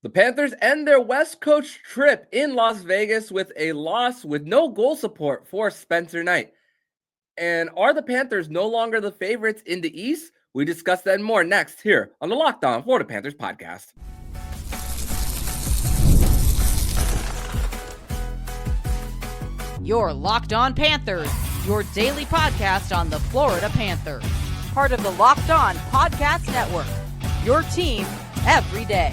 The Panthers end their West Coast trip in Las Vegas with a loss with no goal support for Spencer Knight. And are the Panthers no longer the favorites in the East? We discuss that and more next here on the Locked On Florida Panthers podcast. You're Locked On Panthers, your daily podcast on the Florida Panthers. Part of the Locked On Podcast Network, your team every day.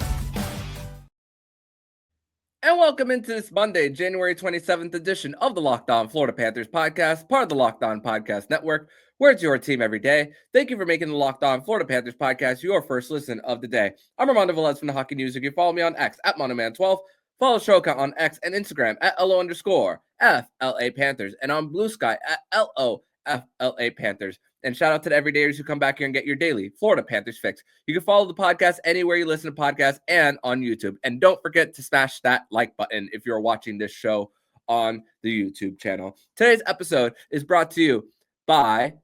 And welcome into this Monday, January 27th edition of the Locked On Florida Panthers podcast, part of the Locked On Podcast Network, where it's your team every day. Thank you for making the Locked On Florida Panthers podcast your first listen of the day. I'm Armando Velez from the Hockey News. You can follow me on X at MondoMan12. Follow the show account on X and Instagram at LO_FLA Panthers and on Blue Sky at LOFLA Panthers. And shout out to the everydayers who come back here and get your daily Florida Panthers fix. You can follow the podcast anywhere you listen to podcasts and on YouTube. And don't forget to smash that like button if you're watching this show on the YouTube channel. Today's episode is brought to you by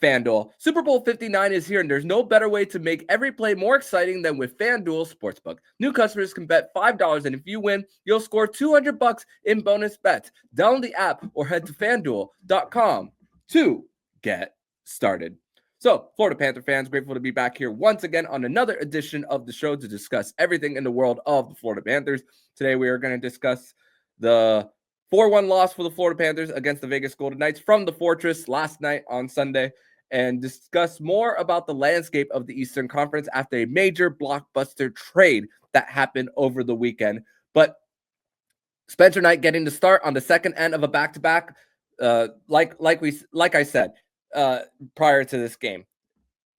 FanDuel. Super Bowl 59 is here, and there's no better way to make every play more exciting than with FanDuel Sportsbook. New customers can bet $5, and if you win, you'll score $200 in bonus bets. Download the app or head to FanDuel.com to get started. So, Florida Panther fans, grateful to be back here once again on another edition of the show to discuss everything in the world of the Florida Panthers. Today, we are going to discuss the 4-1 loss for the Florida Panthers against the Vegas Golden Knights from the Fortress last night on Sunday, and discuss more about the landscape of the Eastern Conference after a major blockbuster trade that happened over the weekend. But Spencer Knight getting the start on the second end of a back-to-back, like I said prior to this game,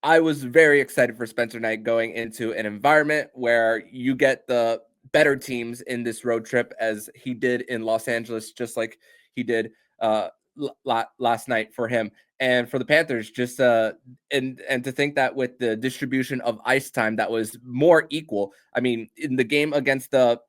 I was very excited for Spencer Knight going into an environment where you get the better teams in this road trip, as he did in Los Angeles, just like he did last night for him. And for the Panthers, just and to think that with the distribution of ice time that was more equal. I mean, in the game against the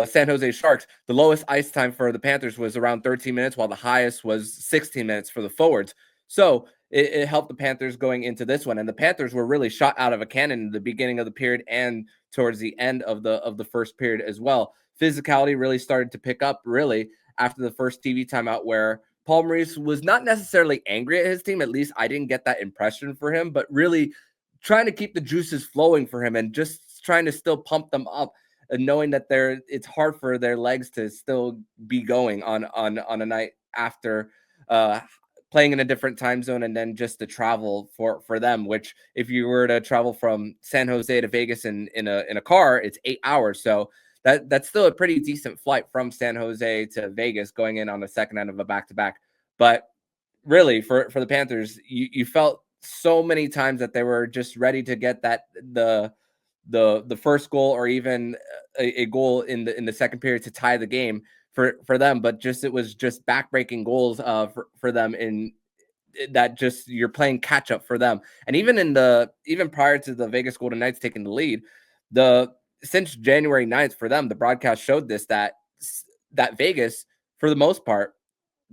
San Jose Sharks, the lowest ice time for the Panthers was around 13 minutes, while the highest was 16 minutes for the forwards. So it helped the Panthers going into this one. And the Panthers were really shot out of a cannon in the beginning of the period and towards the end of the first period as well. Physicality really started to pick up really after the first TV timeout, where Paul Maurice was not necessarily angry at his team. At least I didn't get that impression for him, but really trying to keep the juices flowing for him and just trying to still pump them up, and knowing that it's hard for their legs to still be going on a night after playing in a different time zone, and then just the travel for them, which if you were to travel from San Jose to Vegas in a car, it's 8 hours. So that's still a pretty decent flight from San Jose to Vegas going in on the second end of a back-to-back. But really for the Panthers, you felt so many times that they were just ready to get the first goal, or even a goal in the second period to tie the game for them. But it was just backbreaking goals for them, in that just you're playing catch up for them. And even prior to the Vegas Golden Knights taking the lead, since January 9th for them, the broadcast showed this, that Vegas, for the most part,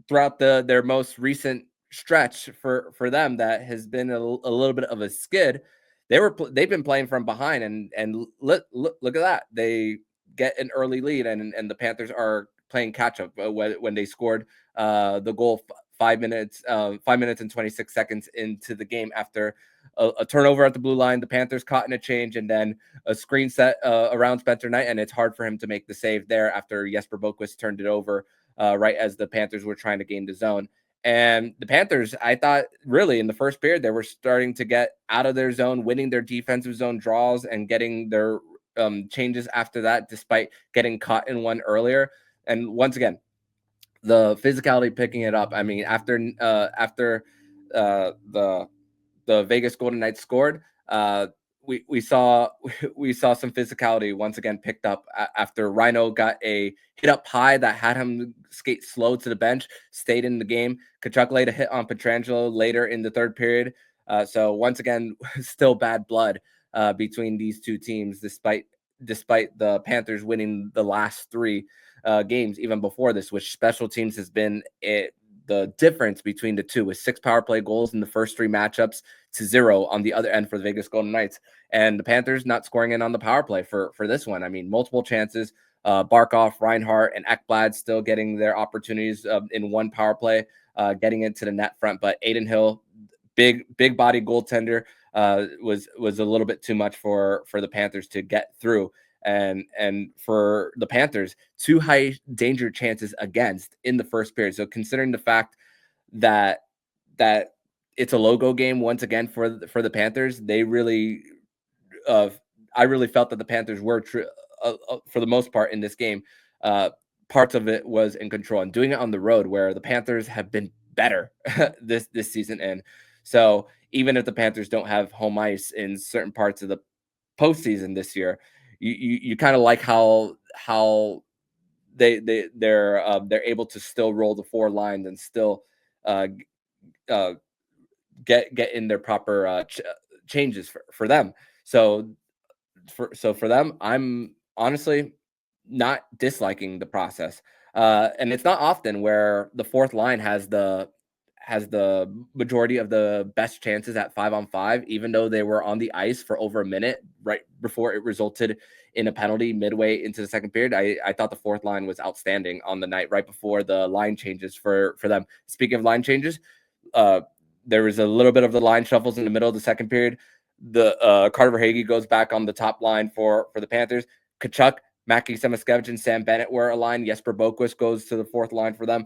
throughout their most recent stretch for them, that has been a little bit of a skid. They've been playing from behind, and look at that. They get an early lead, and the Panthers are playing catch up when they scored the goal 5 minutes and 26 seconds into the game after a turnover at the blue line. The Panthers caught in a change, and then a screen set around Spencer Knight, and it's hard for him to make the save there after Jesper Boquist turned it over right as the Panthers were trying to gain the zone. And the Panthers, I thought, really in the first period, they were starting to get out of their zone, winning their defensive zone draws and getting their changes after that, despite getting caught in one earlier. And once again, the physicality picking it up. I mean, after the Vegas Golden Knights scored, we saw some physicality once again picked up after Rhino got a hit up high that had him skate slow to the bench, stayed in the game. Kachuk laid a hit on Pietrangelo later in the third period. So once again, still bad blood between these two teams, despite the Panthers winning the last three games even before this, which special teams has been the difference between the two, with 6 power play goals in the first 3 matchups to 0 on the other end for the Vegas Golden Knights. And the Panthers not scoring in on the power play for this one. I mean, multiple chances. Barkov, Reinhart, and Ekblad still getting their opportunities in one power play, getting into the net front. But Aiden Hill, big body goaltender, was a little bit too much for the Panthers to get through. And for the Panthers, 2 high danger chances against in the first period. So considering the fact that it's a logo game once again for the Panthers, they really I really felt that the Panthers were for the most part in this game. Parts of it was in control, and doing it on the road where the Panthers have been better this season. And so even if the Panthers don't have home ice in certain parts of the postseason this year, you kind of like how they're able to still roll the 4 lines and still get in their proper changes for them. So for them, I'm honestly not disliking the process. And it's not often where the 4th line has the majority of the best chances at 5-on-5, even though they were on the ice for over a minute right before it resulted in a penalty midway into the second period. I thought the 4th line was outstanding on the night right before the line changes for them. Speaking of line changes, there was a little bit of the line shuffles in the middle of the second period. The Carter Verhaeghe goes back on the top line for the Panthers. Kachuk, Mackie Semaskevich, and Sam Bennett were aligned. Jesper Boquist goes to the 4th line for them.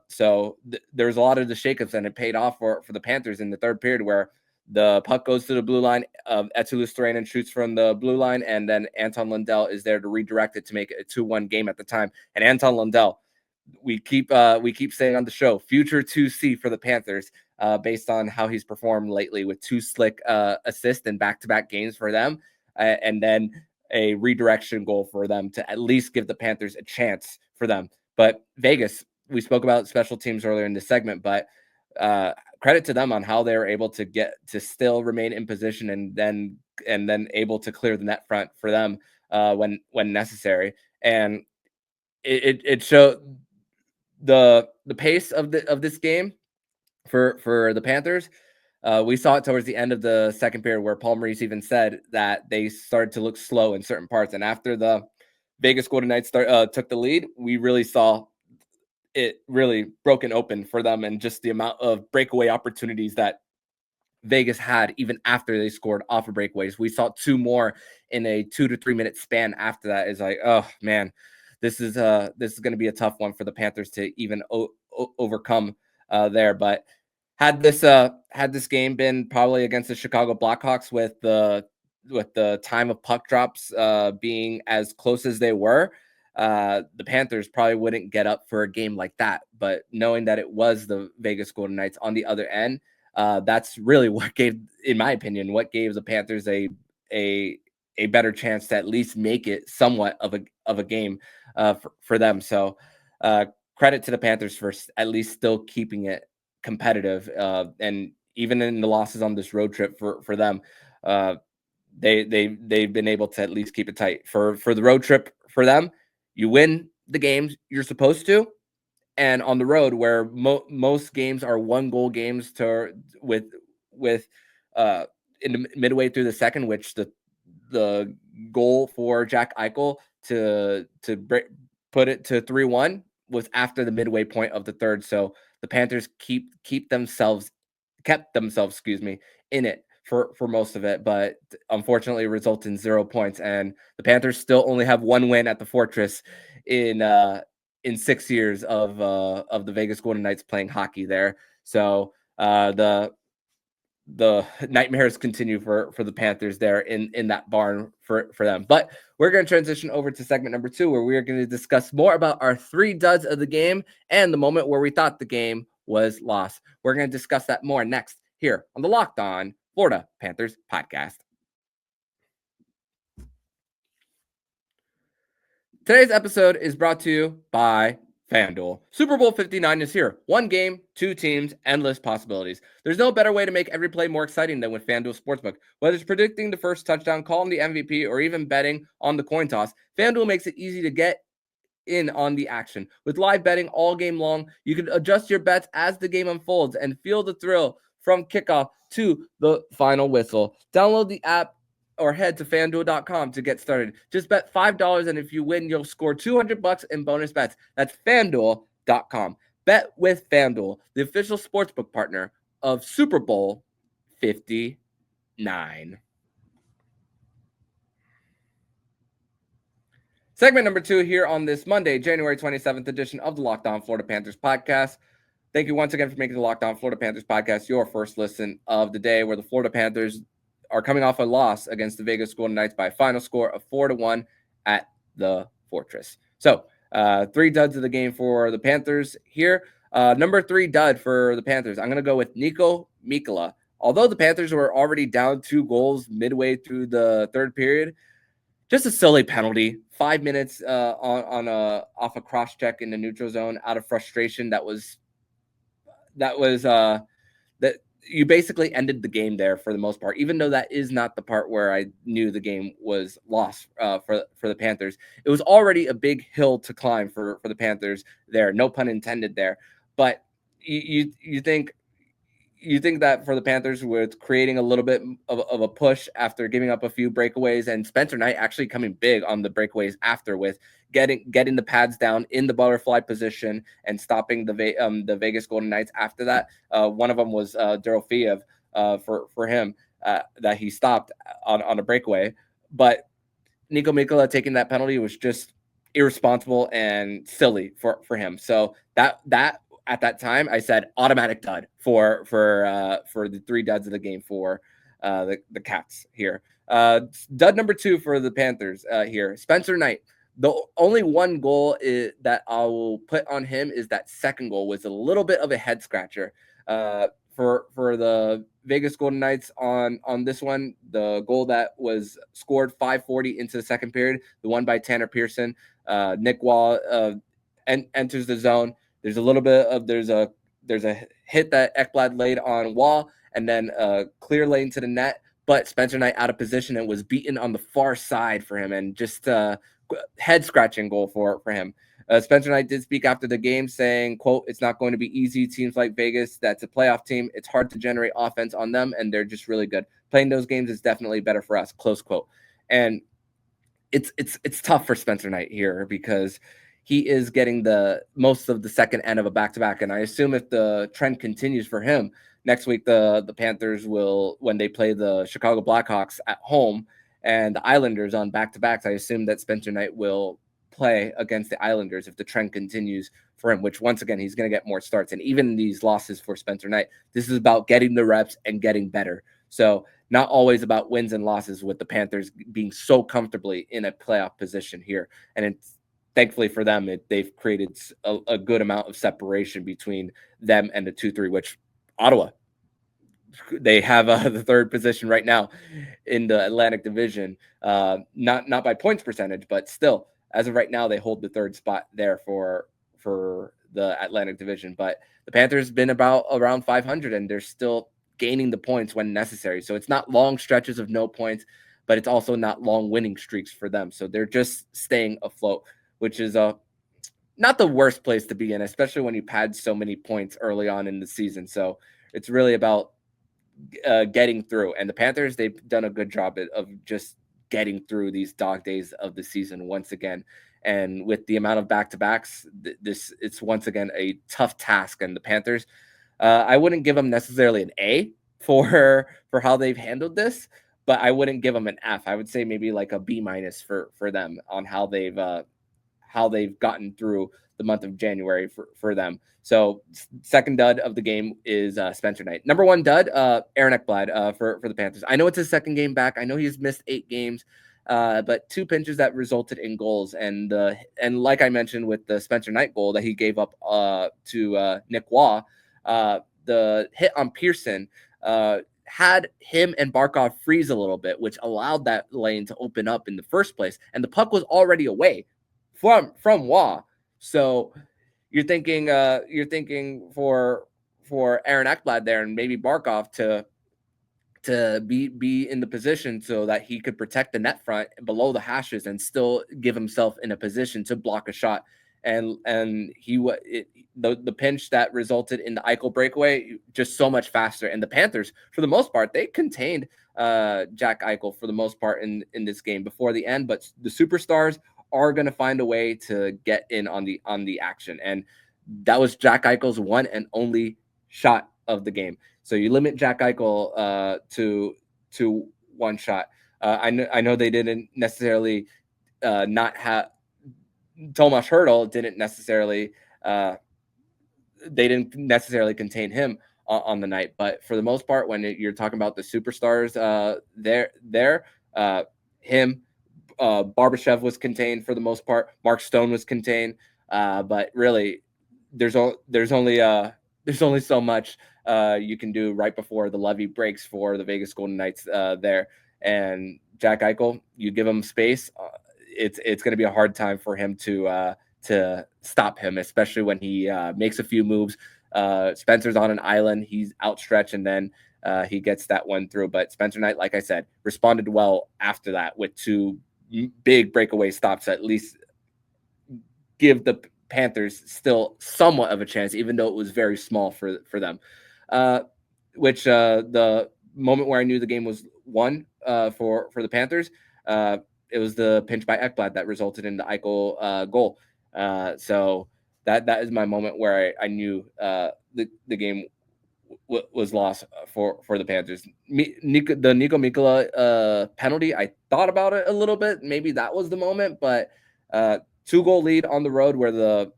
So there's a lot of the shakeups, and it paid off for the Panthers in the third period, where the puck goes to the blue line. Eetu Luostarinen shoots from the blue line, and then Anton Lundell is there to redirect it to make it a 2-1 game at the time. And Anton Lundell, we keep saying on the show, future 2C for the Panthers, based on how he's performed lately with 2 slick assists in back-to-back games for them, and then a redirection goal for them to at least give the Panthers a chance for them. But Vegas, we spoke about special teams earlier in this segment, but credit to them on how they were able to get to still remain in position and then able to clear the net front for them when necessary. And it showed the pace of this game for the Panthers. We saw it towards the end of the second period, where Paul Maurice even said that they started to look slow in certain parts. And after the Vegas Golden Knights took the lead, we really saw it really broken open for them, and just the amount of breakaway opportunities that Vegas had even after they scored off of breakaways. We saw 2 more in a 2 to 3 minute span after that. Is like, oh man, this is going to be a tough one for the Panthers to even overcome there. But had this game been probably against the Chicago Blackhawks, with the time of puck drops being as close as they were, the Panthers probably wouldn't get up for a game like that. But knowing that it was the Vegas Golden Knights on the other end, that's really what gave, in my opinion, the Panthers a better chance to at least make it somewhat of a game for them. So credit to the Panthers for at least still keeping it competitive, and even in the losses on this road trip for them, they've been able to at least keep it tight. For the road trip for them, you win the games you're supposed to, and on the road, where most games are 1-goal games, with in the midway through the second, which the goal for Jack Eichel to put it to 3-1 was after the midway point of the third. So the Panthers kept themselves, in it for most of it, but unfortunately result in 0 points. And the Panthers still only have 1 win at the Fortress in 6 years of the Vegas Golden Knights playing hockey there. So the nightmares continue for the Panthers there in that barn for them. But we're going to transition over to segment number 2, where we are going to discuss more about our 3 duds of the game and the moment where we thought the game was lost. We're going to discuss that more next here on the Locked On Florida Panthers podcast. Today's episode is brought to you by FanDuel. Super Bowl 59 is here. 1 game, 2 teams, endless possibilities. There's no better way to make every play more exciting than with FanDuel Sportsbook. Whether it's predicting the first touchdown, calling the MVP, or even betting on the coin toss, FanDuel makes it easy to get in on the action. With live betting all game long, you can adjust your bets as the game unfolds and feel the thrill from kickoff to the final whistle. Download the app or head to fanduel.com to get started. Just bet $5, and if you win, you'll score $200 in bonus bets. That's fanduel.com. Bet with FanDuel, the official sportsbook partner of Super Bowl 59. Segment number 2 here on this Monday, January 27th edition of the Locked On Florida Panthers podcast. Thank you once again for making the Locked On Florida Panthers podcast your first listen of the day, where the Florida Panthers are coming off a loss against the Vegas Golden Knights by a final score of 4-1 at the Fortress. So, 3 duds of the game for the Panthers here. Number 3 dud for the Panthers, I'm going to go with Niko Mikkola. Although the Panthers were already down 2 goals midway through the third period, just a silly penalty. 5 minutes off a cross check in the neutral zone out of frustration. That you basically ended the game there for the most part, even though that is not the part where I knew the game was lost for the Panthers. It was already a big hill to climb for the Panthers there. No pun intended there. But you think that for the Panthers, with creating a little bit of a push after giving up a few breakaways, and Spencer Knight actually coming big on the breakaways after, with getting the pads down in the butterfly position and stopping the Vegas Golden Knights after that. One of them was Dorofeev for him that he stopped on a breakaway. But Niko Mikkola taking that penalty was just irresponsible and silly for him. So that at that time, I said automatic dud for the 3 duds of the game for the Cats here. Dud number 2 for the Panthers here. Spencer Knight. The only one goal that I will put on him is that second goal was a little bit of a head scratcher for the Vegas Golden Knights on this one. The goal that was scored 5:40 into the second period, the one by Tanner Pearson. Nick Wall enters the zone. There's a hit that Ekblad laid on Wall, and then a clear lane to the net, but Spencer Knight out of position and was beaten on the far side for him, and just head scratching goal for him. Spencer Knight did speak after the game saying, quote, "It's not going to be easy. Teams like Vegas, that's a playoff team. It's hard to generate offense on them, and they're just really good. Playing those games is definitely better for us," close quote. And it's tough for Spencer Knight here because he is getting the most of the second end of a back-to-back. And I assume if the trend continues for him, next week the Panthers will, when they play the Chicago Blackhawks at home and the Islanders on back-to-backs, I assume that Spencer Knight will play against the Islanders if the trend continues for him, which once again, he's going to get more starts. And even these losses for Spencer Knight, this is about getting the reps and getting better. So not always about wins and losses, with the Panthers being so comfortably in a playoff position here. And it's, thankfully for them, they've created a good amount of separation between them and the 2-3, which Ottawa, they have the third position right now in the Atlantic Division. Not by points percentage, but still, as of right now, they hold the third spot there for the Atlantic Division. But the Panthers been around 500, and they're still gaining the points when necessary. So it's not long stretches of no points, but it's also not long winning streaks for them. So they're just staying afloat, which is not the worst place to be in, especially when you pad so many points early on in the season. So it's really about getting through. And the Panthers, they've done a good job of just getting through these dog days of the season once again. And with the amount of back-to-backs, it's once again a tough task. And the Panthers, I wouldn't give them necessarily an A for how they've handled this, but I wouldn't give them an F. I would say maybe like a B- for them on how they've gotten through the month of January for them. So second dud of the game is Spencer Knight. Number 1 dud, Aaron Ekblad for the Panthers. I know it's his second game back. I know he's missed 8 games, but 2 pinches that resulted in goals. And like I mentioned with the Spencer Knight goal that he gave up to Nick Waugh, the hit on Pearson had him and Barkov freeze a little bit, which allowed that lane to open up in the first place. And the puck was already away from Waugh. So you're thinking for Aaron Ekblad there and maybe Barkov to be in the position so that he could protect the net front below the hashes and still give himself in a position to block a shot. And the pinch that resulted in the Eichel breakaway just so much faster. And the Panthers, for the most part, they contained Jack Eichel for the most part in this game before the end. But the superstars are going to find a way to get in on the action, and that was Jack Eichel's one and only shot of the game. So you limit Jack Eichel to one shot. I know they didn't necessarily not have Tomas Hertl didn't necessarily they didn't necessarily contain him on the night, but for the most part, when you're talking about the superstars, him, Barbashev was contained for the most part. Mark Stone was contained, but really, there's only so much you can do right before the levee breaks for the Vegas Golden Knights there. And Jack Eichel, you give him space, it's going to be a hard time for him to stop him, especially when he makes a few moves. Spencer's on an island, he's outstretched, and then he gets that one through. But Spencer Knight, like I said, responded well after that with two big breakaway stops, at least give the Panthers still somewhat of a chance, even though it was very small for them. Which the moment where I knew the game was won for the Panthers, it was the pinch by Ekblad that resulted in the Eichel goal. So that is my moment where I knew the game was lost for the Panthers. The Nico Mikkola penalty, I thought about it a little bit. Maybe that was the moment, but 2-goal lead on the road where the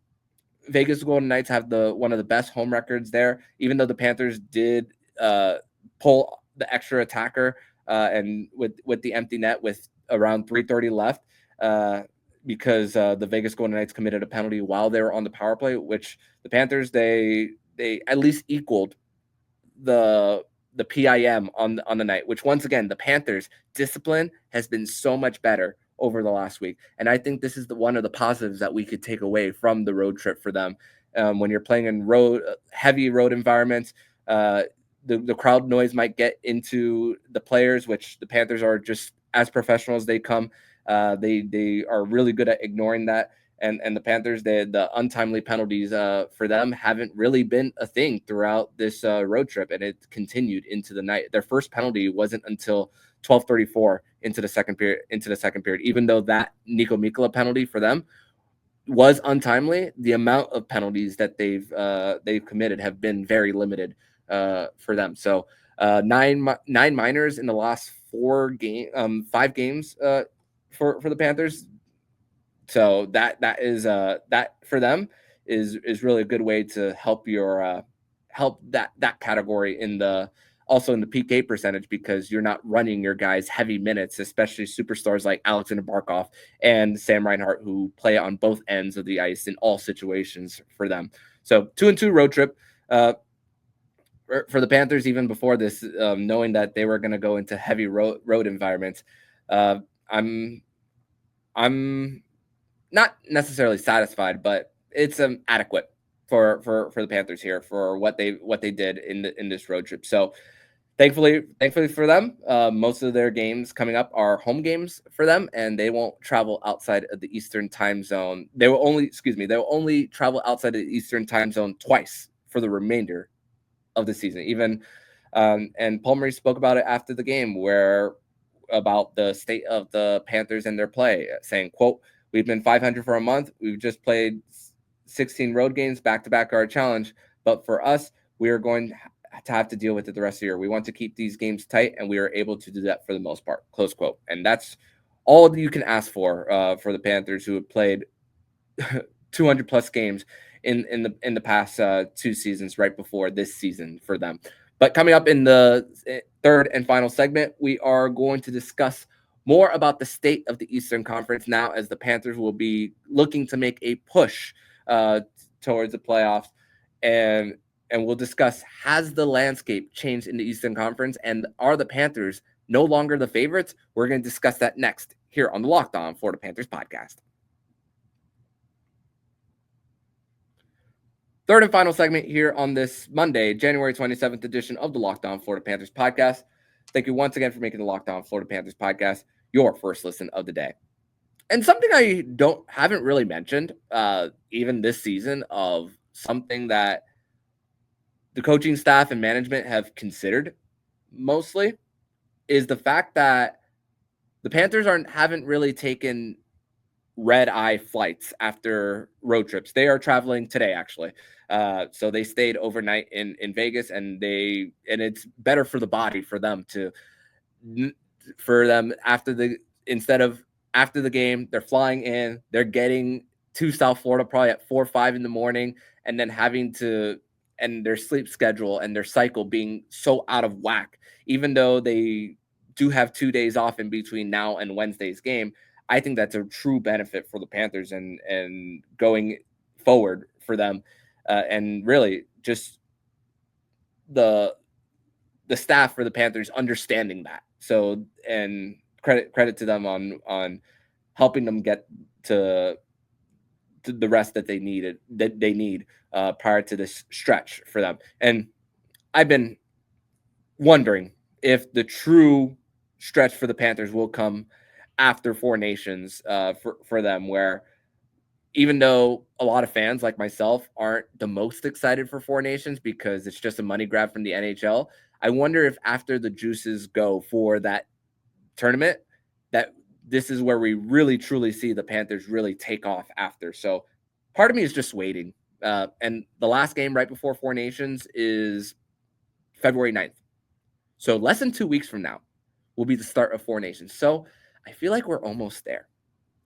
Vegas Golden Knights have one of the best home records there, even though the Panthers did pull the extra attacker and with the empty net with around 3:30 left because the Vegas Golden Knights committed a penalty while they were on the power play, which the Panthers, they at least equaled the PIM on the night, which once again, the Panthers discipline has been so much better over the last week. And I think this is one of the positives that we could take away from the road trip for them. When you're playing in heavy road environments, the crowd noise might get into the players, which the Panthers are just as professional as they come. They are really good at ignoring that. And the Panthers, the untimely penalties for them haven't really been a thing throughout this road trip, and it continued into the night. Their first penalty wasn't until 12:34 into the second period. Even though that Nico Mikkola penalty for them was untimely, the amount of penalties that they've committed have been very limited for them. So 9 minors in the last 5 games for the Panthers. So that is that for them is really a good way to help help that category also in the PK percentage, because you're not running your guys heavy minutes, especially superstars like Alexander Barkov and Sam Reinhart, who play on both ends of the ice in all situations for them. So 2-2 road trip for the Panthers, even before this, knowing that they were going to go into heavy road environments. I'm not necessarily satisfied, but it's adequate for the Panthers here for what they did in this road trip. So thankfully for them, most of their games coming up are home games for them, and they won't travel outside of the Eastern time zone. They will only travel outside of the Eastern time zone twice for the remainder of the season. Even and Paul Maurice spoke about it after the game, about the state of the Panthers and their play, saying, quote, "We've been 500 for a month. We've just played 16 road games back-to-back our challenge. But for us, we are going to have to deal with it the rest of the year. We want to keep these games tight, and we are able to do that for the most part," close quote. And that's all you can ask for the Panthers, who have played 200 plus games in the past 2 seasons, right before this season for them. But coming up in the third and final segment, we are going to discuss more about the state of the Eastern Conference now, as the Panthers will be looking to make a push towards the playoffs. And we'll discuss, has the landscape changed in the Eastern Conference, and are the Panthers no longer the favorites? We're going to discuss that next here on the Locked On Florida Panthers podcast. Third and final segment here on this Monday, January 27th edition of the Locked On Florida Panthers podcast. Thank you once again for making the Locked On Florida Panthers podcast your first listen of the day. And something I haven't really mentioned, even this season, of something that the coaching staff and management have considered mostly, is the fact that the Panthers haven't really taken red eye flights after road trips. They are traveling today, actually. So they stayed overnight in Vegas, and it's better for the body for them instead of after the game, they're flying in, they're getting to South Florida probably at 4 or 5 in the morning, and then and their sleep schedule and their cycle being so out of whack, even though they do have 2 days off in between now and Wednesday's game. I think that's a true benefit for the Panthers and going forward for them, and really just the staff for the Panthers understanding that. So, and credit to them on helping them get to the rest that they need prior to this stretch for them. And I've been wondering if the true stretch for the Panthers will come after Four Nations for them, where even though a lot of fans like myself aren't the most excited for Four Nations because it's just a money grab from the NHL, I wonder if after the juices go for that tournament, that this is where we really truly see the Panthers really take off after. So part of me is just waiting. And the last game right before Four Nations is February 9th. So less than 2 weeks from now will be the start of Four Nations. So I feel like we're almost there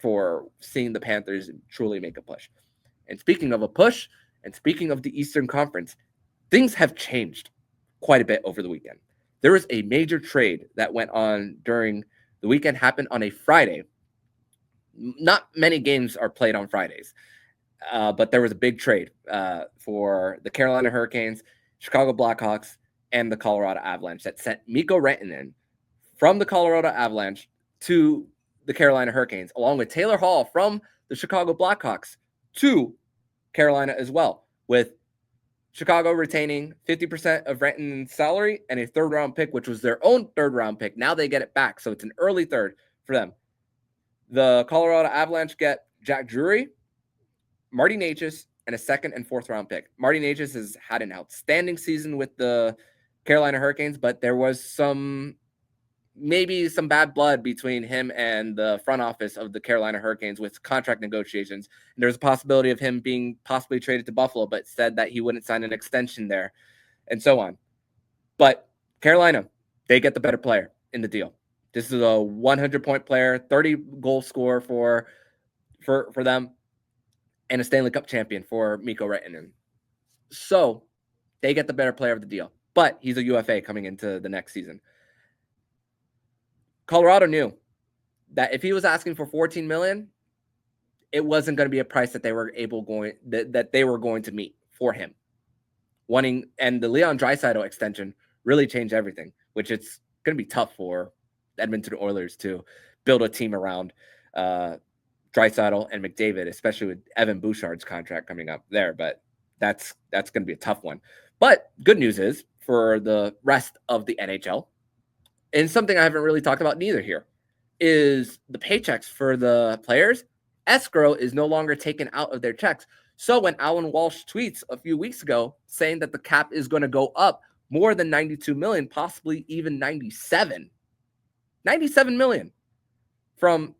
for seeing the Panthers truly make a push. And speaking of a push, and speaking of the Eastern Conference, things have changed quite a bit over the weekend. There was a major trade that went on during the weekend, happened on a Friday. Not many games are played on Fridays, but there was a big trade for the Carolina Hurricanes, Chicago Blackhawks, and the Colorado Avalanche that sent Mikko Rantanen from the Colorado Avalanche to the Carolina Hurricanes, along with Taylor Hall from the Chicago Blackhawks to Carolina as well, with Chicago retaining 50% of Rantanen's salary and a third-round pick, which was their own third-round pick. Now they get it back, so it's an early third for them. The Colorado Avalanche get Jack Drury, Marty Necas, and a second and fourth-round pick. Marty Necas has had an outstanding season with the Carolina Hurricanes, but there was maybe some bad blood between him and the front office of the Carolina Hurricanes with contract negotiations. And there's a possibility of him being possibly traded to Buffalo, but said that he wouldn't sign an extension there and so on. But Carolina, they get the better player in the deal. This is a 100-point player, 30-goal scorer for them, and a Stanley Cup champion for Mikko Rantanen. So they get the better player of the deal, but he's a UFA coming into the next season. Colorado knew that if he was asking for $14 million, it wasn't going to be a price that they were going to meet for him. And the Leon Draisaitl extension really changed everything, which it's going to be tough for Edmonton Oilers to build a team around Draisaitl and McDavid, especially with Evan Bouchard's contract coming up there. But that's going to be a tough one. But good news is for the rest of the NHL, and something I haven't really talked about neither here, is the paychecks for the players. Escrow is no longer taken out of their checks. So when Alan Walsh tweets a few weeks ago saying that the cap is going to go up more than 92 million, possibly even 97 million from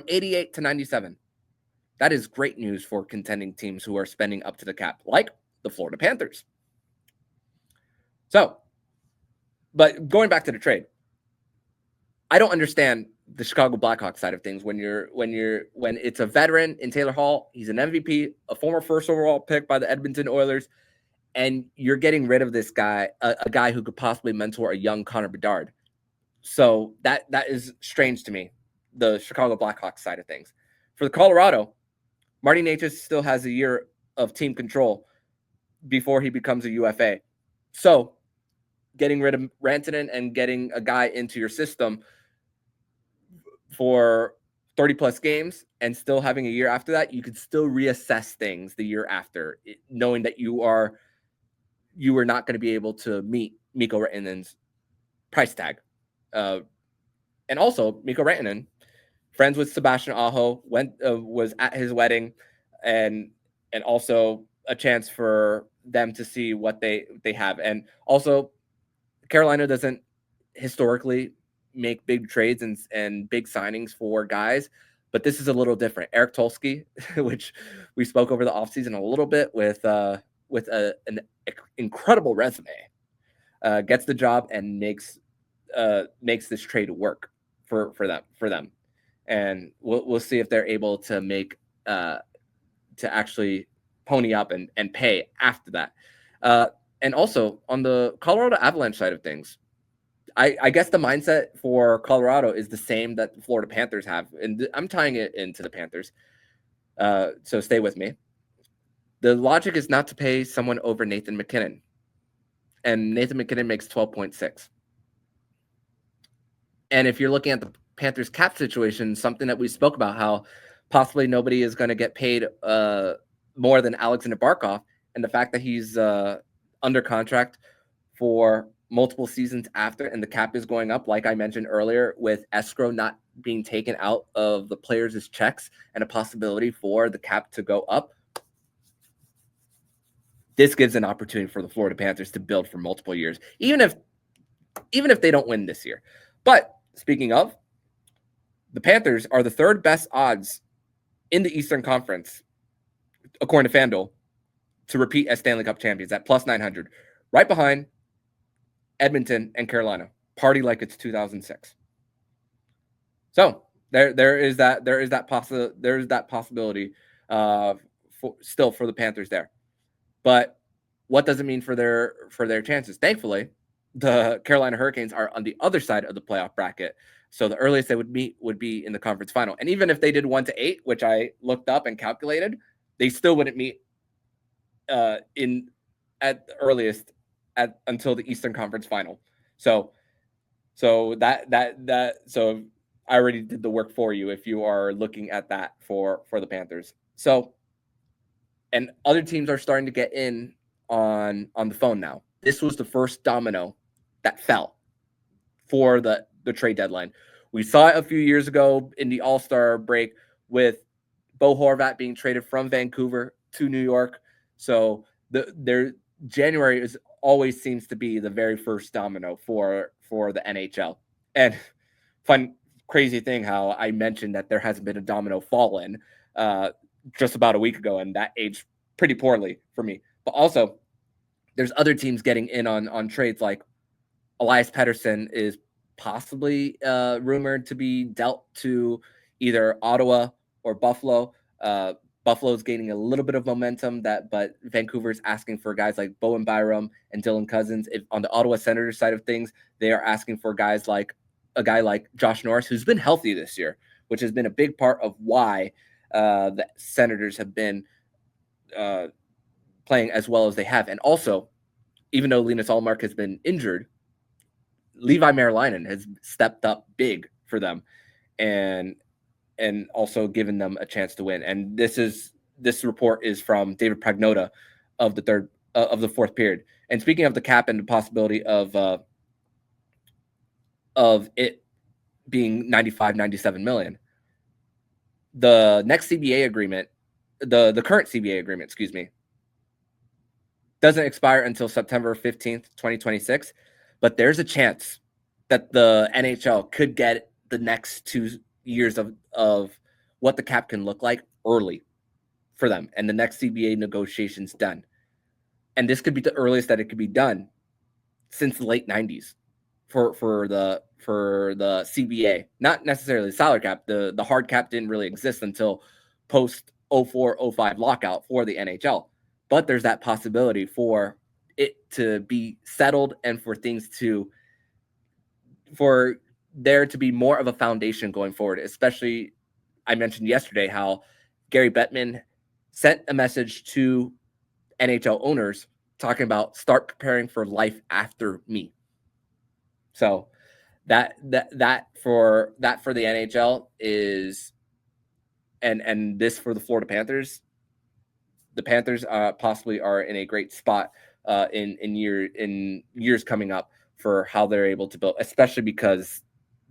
88 to 97. That is great news for contending teams who are spending up to the cap, like the Florida Panthers. So, but going back to the trade, I don't understand the Chicago Blackhawks side of things when it's a veteran in Taylor Hall. He's an MVP, a former first overall pick by the Edmonton Oilers, and you're getting rid of this guy, a guy who could possibly mentor a young Connor Bedard. So that is strange to me, the Chicago Blackhawks side of things. For the Colorado, Marty Necas still has a year of team control before he becomes a UFA. So getting rid of Rantanen and getting a guy into your system for 30-plus games and still having a year after that, you could still reassess things the year after, knowing that you were not going to be able to meet Mikko Rantanen's price tag. And also Mikko Rantanen, friends with Sebastian Aho, was at his wedding, and also a chance for them to see what they have. And also, Carolina doesn't historically make big trades and big signings for guys, but this is a little different. Eric Tulsky, which we spoke over the offseason a little bit with an incredible resume, gets the job and makes this trade work for them. And we'll see if they're able to make to actually pony up and pay after that. And also on the Colorado Avalanche side of things, I guess the mindset for Colorado is the same that the Florida Panthers have, and I'm tying it into the Panthers. So stay with me. The logic is not to pay someone over Nathan MacKinnon, and Nathan MacKinnon makes 12.6. And if you're looking at the Panthers cap situation, something that we spoke about, how possibly nobody is going to get paid more than Alexander Barkov, and the fact that he's under contract for multiple seasons after, and the cap is going up, like I mentioned earlier, with escrow not being taken out of the players' checks and a possibility for the cap to go up. This gives an opportunity for the Florida Panthers to build for multiple years, even if they don't win this year. But speaking of, the Panthers are the third best odds in the Eastern Conference, according to FanDuel, to repeat as Stanley Cup champions at plus 900, right behind Edmonton and Carolina. Party like it's 2006. So there is that possibility still for the Panthers there. But what does it mean for their chances? Thankfully, the Carolina Hurricanes are on the other side of the playoff bracket. So the earliest they would meet would be in the conference final. And even if they did 1-8, which I looked up and calculated, they still wouldn't meet at the earliest until the Eastern Conference final. So I already did the work for you if you are looking at that for the Panthers. So, and other teams are starting to get in on the phone now. This was the first domino that fell for the trade deadline. We saw it a few years ago in the All-Star break with Bo Horvat being traded from Vancouver to New York. So their January always seems to be the very first domino for the NHL. And fun, crazy thing how I mentioned that there hasn't been a domino fallen just about a week ago, and that aged pretty poorly for me. But also, there's other teams getting in on trades, like Elias Pettersson is possibly rumored to be dealt to either Ottawa or Buffalo. Buffalo's gaining a little bit of momentum, but Vancouver's asking for guys like Bowen Byram and Dylan Cousins. On the Ottawa Senators side of things, they are asking for guys like a guy like Josh Norris, who's been healthy this year, which has been a big part of why the Senators have been playing as well as they have. And also, even though Linus Ullmark has been injured, Levi Merilainen has stepped up big for them and also given them a chance to win. And this report is from David Pragnota of the fourth period. And speaking of the cap and the possibility of it being 95, 97 million, the next CBA agreement, the current CBA agreement, excuse me, doesn't expire until September 15th, 2026. But there's a chance that the NHL could get the next 2 years of what the cap can look like early for them, and the next CBA negotiations done. And this could be the earliest that it could be done since the late 90s for the CBA. Not necessarily the salary cap. The hard cap didn't really exist until post 04-05 lockout for the NHL. But there's that possibility for it to be settled and for there to be more of a foundation going forward. Especially, I mentioned yesterday how Gary Bettman sent a message to NHL owners talking about start preparing for life after me. So that for the NHL is, and this for the Florida Panthers. The Panthers possibly are in a great spot in years coming up for how they're able to build, especially because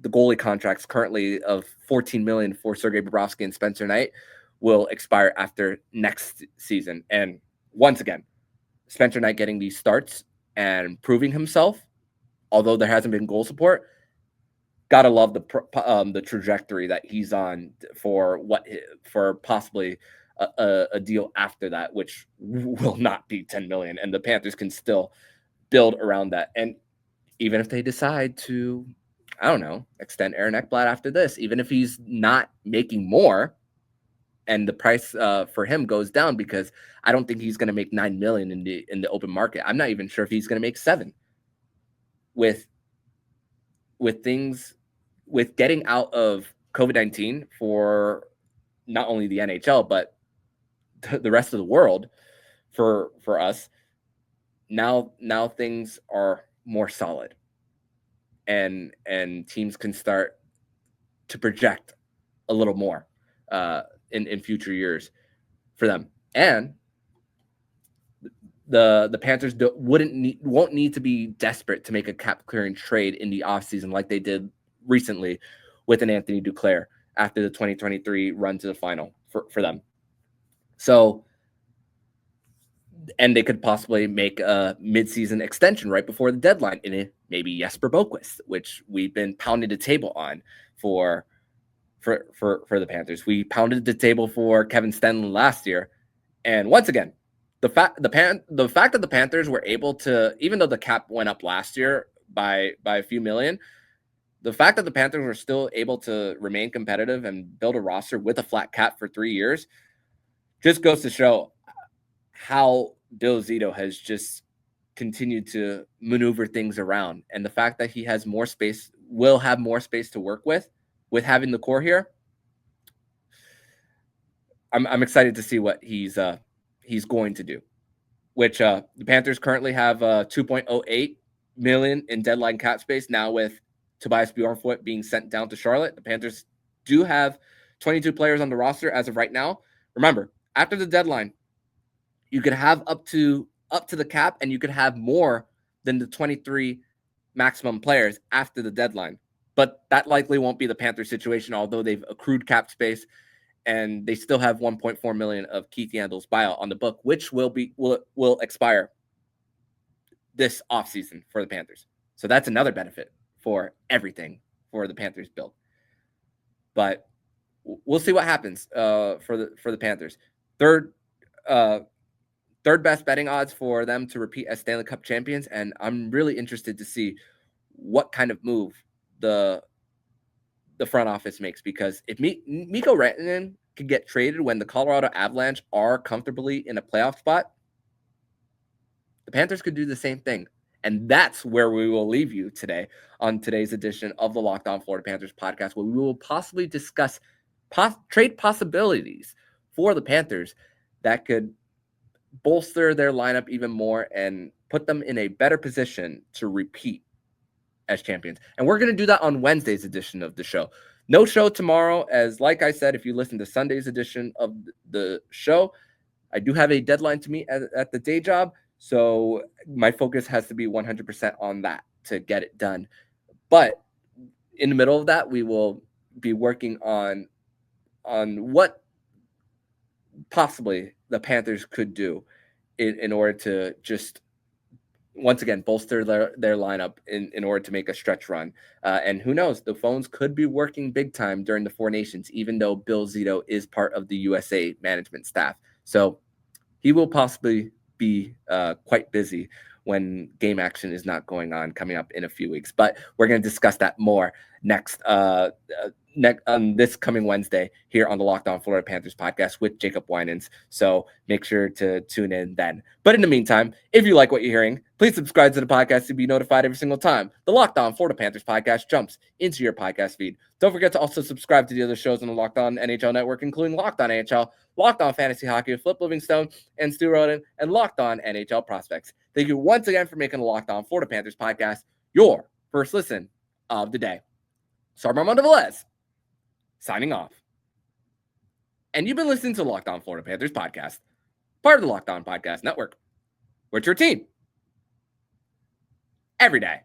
the goalie contracts currently of $14 million for Sergei Bobrovsky and Spencer Knight will expire after next season. And once again, Spencer Knight getting these starts and proving himself, although there hasn't been goal support. Gotta love the trajectory that he's on for possibly a deal after that, which will not be 10 million, and the Panthers can still build around that. And even if they decide to, I don't know, extend Aaron Ekblad after this, even if he's not making more, and the price for him goes down, because I don't think he's going to make $9 million in the open market. I'm not even sure if he's going to make $7 million with getting out of COVID-19 for not only the NHL, but the rest of the world for us. Now things are more solid, and teams can start to project a little more in future years for them. And the Panthers won't need to be desperate to make a cap clearing trade in the offseason like they did recently with an Anthony Duclair after the 2023 run to the final for them. So, and they could possibly make a midseason extension right before the deadline in maybe Jesper Boquist, which we've been pounding the table on for the Panthers. We pounded the table for Kevin Stenlund last year, and once again, the fact that the Panthers were able to, even though the cap went up last year by a few million, the fact that the Panthers were still able to remain competitive and build a roster with a flat cap for 3 years just goes to show how Bill Zito has just continued to maneuver things around. And the fact that he has more space, will have more space to work with having the core here, I'm excited to see what he's going to do. Which the Panthers currently have 2.08 million in deadline cap space now, with Tobias Bjornfot being sent down to Charlotte. The Panthers do have 22 players on the roster as of right now. Remember, after the deadline, you could have up to the cap, and you could have more than the 23 maximum players after the deadline. But that likely won't be the Panthers situation, although they've accrued cap space, and they still have 1.4 million of Keith Yandle's buyout on the book, which will expire this offseason for the Panthers. So that's another benefit for everything for the Panthers build. But we'll see what happens for the Panthers. Third best betting odds for them to repeat as Stanley Cup champions, and I'm really interested to see what kind of move the front office makes, because if Mikko Rantanen could get traded when the Colorado Avalanche are comfortably in a playoff spot, the Panthers could do the same thing. And that's where we will leave you today on today's edition of the Locked On Florida Panthers podcast, where we will possibly discuss trade possibilities for the Panthers that could bolster their lineup even more and put them in a better position to repeat as champions. And we're going to do that on Wednesday's edition of the show. No show tomorrow, as like I said, if you listen to Sunday's edition of the show, I do have a deadline to meet at the day job, so my focus has to be 100% on that to get it done. But in the middle of that, we will be working on what possibly the Panthers could do in order to just, once again, bolster their lineup in order to make a stretch run. And who knows, the phones could be working big time during the Four Nations, even though Bill Zito is part of the USA management staff. So he will possibly be quite busy when game action is not going on coming up in a few weeks. But we're going to discuss that more next on this coming Wednesday here on the Locked On Florida Panthers podcast with Jacob Winans. So make sure to tune in then. But in the meantime, if you like what you're hearing, please subscribe to the podcast to be notified every single time the Locked On Florida Panthers podcast jumps into your podcast feed. Don't forget to also subscribe to the other shows on the Locked On NHL network, including Locked On NHL, Locked On Fantasy Hockey with Flip Livingstone and Stu Roden, and Locked On NHL Prospects. Thank you once again for making the Locked On Florida Panthers podcast your first listen of the day. So Armando Velez signing off. And you've been listening to the Locked On Florida Panthers podcast, part of the Locked On Podcast Network. Where's your team? Every day.